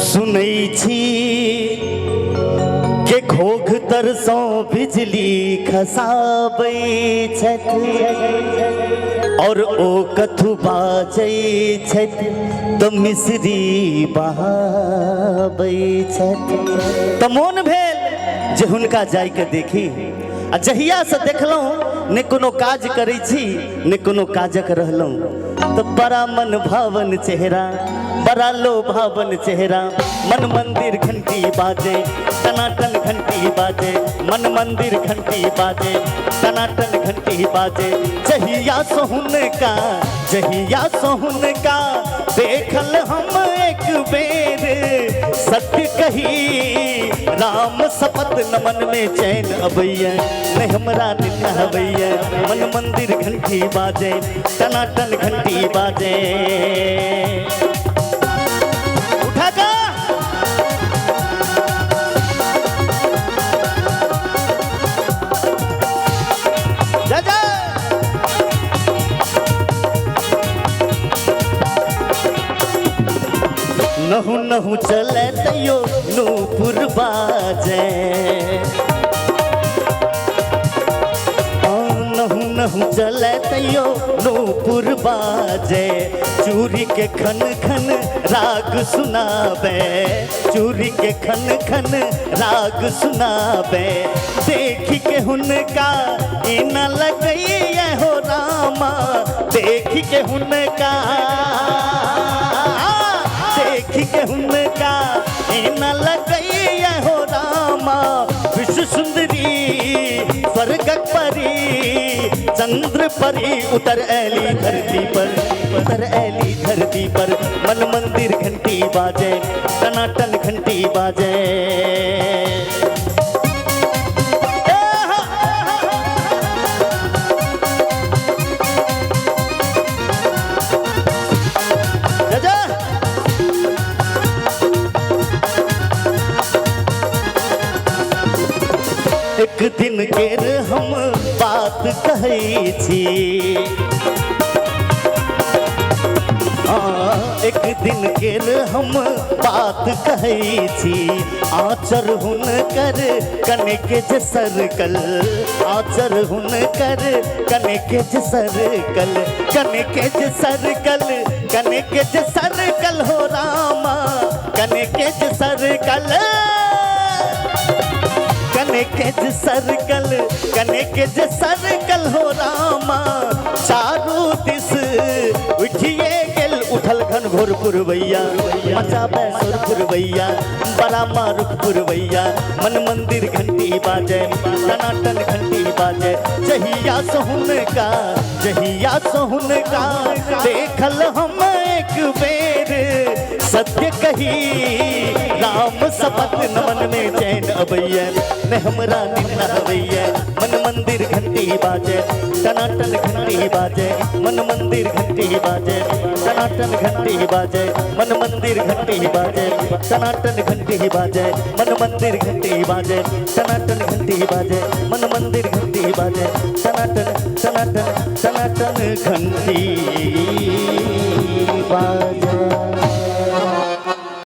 सुनै छी के घोघ तरसों बिजली खसाबै छथि और ओ कथु बाजै छथि तो मिसरी बहाबै छथि। तो मोन भेल जे हुनका जाय के देखी। आ जहिया से देखलहुँ ने कोनो काज करै छी ने कोनो काजक रहलहुँ तो बड़ा मन भावन चेहरा, बड़ा लोभावन चेहरा। मन मंदिर घंटी बाजे टनाटन घंटी बाजे, मन मंदिर घंटी बाजे टनाटन घंटी बाजे। जहिया सोहुन का देखल हम एक बेर, सत्य कही राम शपथ न मन में चैन अबैया नहीं हमरा निन्न हवैया। मन मंदिर घंटी बाजे टनाटन घंटी बाजे। उठा का जा जा नहु नहु चले तैयो नूपुर बाजे, नहु नहु चले तैयो नूपुर बाजे। चूरी के खन खन राग सुनाबे, चूरी के खन खन राग सुनाबे। देखी के हुनका इना लगई हो रामा, देखी के हुनका देखी के हुनका इना लगई हो रामा। विश्व सुंदरी स्वर्ग परी चंद्र परी उतर ऐली धरती पर, उतर ऐली धरती पर। मन मंदिर घंटी बाजे टनाटन घंटी बाजे। एक दिन केर हम बात कहै छी, एक दिन केर हम बात कहै छी। आचर हुनकर कनेक जे सरकल, आचर हुनकर कनेक जे सरकल, कनेक जे सरकल, कनेक जे सरकल हो रामा, कनेक जे सरकल, कनेकेज सर्कल, कनेकेज सर्कल हो रामा। चारू दिस उठिए गेल उठल घन घोर पुरवैया, मचाबे सुर पुरवैया बड़ा मारुख पुरवैया। मन मंदिर घंटी बाजे टनाटन घंटी बाजे। जहिया सोहुनका, जहिया सोहुनका देखल हम एक बेर, सत्य कही राम शपथ न मन में चैन अबैया न हमरा निन्न हवैया। मन मंदिर घंटी बाजे टनाटन घंटी बाजे, मन मंदिर घंटी बाजे टनाटन घंटी बाजे। मन मंदिर घंटी बाजे टनाटन घंटी बाजे, मन मंदिर घंटी बाजे टनाटन घंटी बाजे। मन मंदिर घंटी बाजे टनाटन टनाटन टनाटन घंटी बाजे।